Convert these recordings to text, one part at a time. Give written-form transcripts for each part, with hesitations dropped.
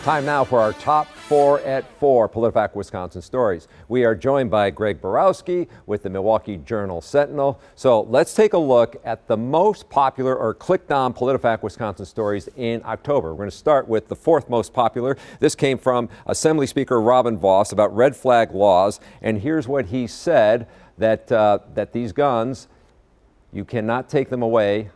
Time now for our top 4 at 4 Politifact Wisconsin stories. We are joined by Greg Borowski with the Milwaukee Journal-Sentinel. So let's take a look at the most popular or clicked on Politifact Wisconsin stories in October. We're going to start with the 4th most popular. This came from Assembly Speaker Robin Vos about red flag laws. And here's what he said, that these guns, you cannot take them away.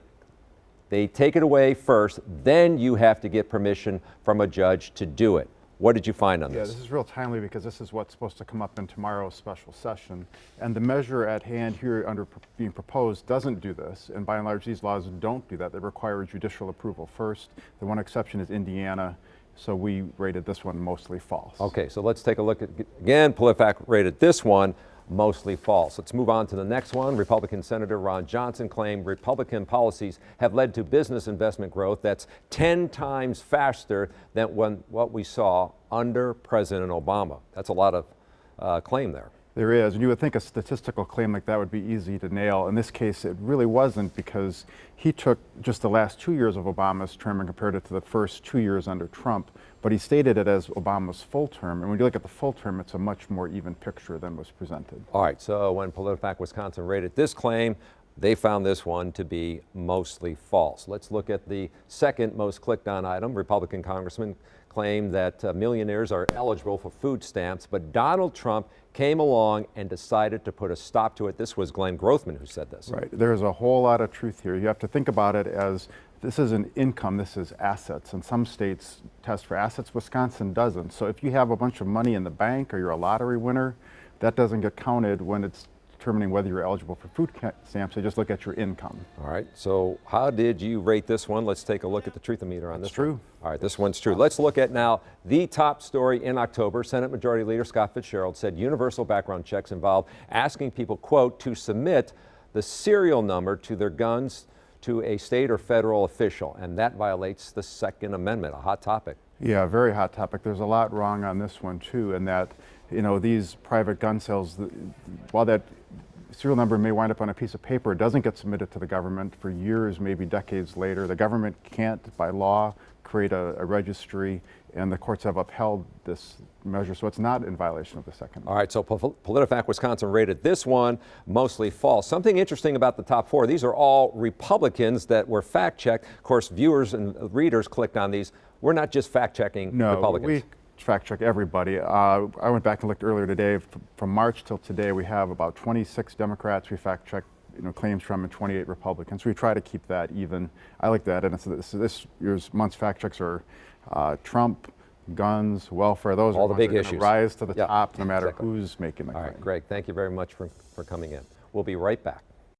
They take it away first, then you have to get permission from a judge to do it. What did you find on this? Yeah, this is real timely because this is what's supposed to come up in tomorrow's special session. And the measure at hand here being proposed doesn't do this. And by and large, these laws don't do that. They require judicial approval first. The one exception is Indiana. So we rated this one mostly false. Okay, so let's take a look at, again, Politifact rated this one mostly false. Let's move on to the next one. Republican Senator Ron Johnson claimed Republican policies have led to business investment growth that's 10 times faster than what we saw under President Obama. That's a lot of claim there. There is, and you would think a statistical claim like that would be easy to nail. In this case, it really wasn't, because he took just the last 2 years of Obama's term and compared it to the first 2 years under Trump, but he stated it as Obama's full term. And when you look at the full term, it's a much more even picture than was presented. All right, so when Politifact Wisconsin rated this claim, they found this one to be mostly false. Let's look at the second most clicked on item. Republican Congressman claimed that millionaires are eligible for food stamps, but Donald Trump came along and decided to put a stop to it. This was Glenn Grothman who said this. Right. There's a whole lot of truth here. You have to think about it as this isn't income, this is assets. And some states test for assets, Wisconsin doesn't. So if you have a bunch of money in the bank or you're a lottery winner, that doesn't get counted when it's determining whether you're eligible for food stamps. They just look at your income. All right, so how did you rate this one? Let's take a look at the truth-o-meter on this. It's true. One. All right, this one's true. Let's look at now the top story in October. Senate Majority Leader Scott Fitzgerald said universal background checks involve asking people, quote, to submit the serial number to their guns to a state or federal official, and that violates the Second Amendment, a hot topic. Yeah, very hot topic. There's a lot wrong on this one too, in that, you know, these private gun sales, while that serial number may wind up on a piece of paper, it doesn't get submitted to the government for years, maybe decades later. The government can't, by law, create a registry, and the courts have upheld this measure, so it's not in violation of the Second Amendment. All right, so Politifact Wisconsin rated this one mostly false. Something interesting about the top 4, these are all Republicans that were fact-checked. Of course, viewers and readers clicked on these. We're not just fact-checking Republicans. We fact-check everybody. I went back and looked earlier today. From March till today, we have about 26 Democrats we fact-checked claims from, and 28 Republicans. We try to keep that even. I like that. And this year's month's fact checks are Trump, guns, welfare. Those all are the big issues. Rise to the top no matter exactly. who's making the claim. All right, Greg, thank you very much for coming in. We'll be right back.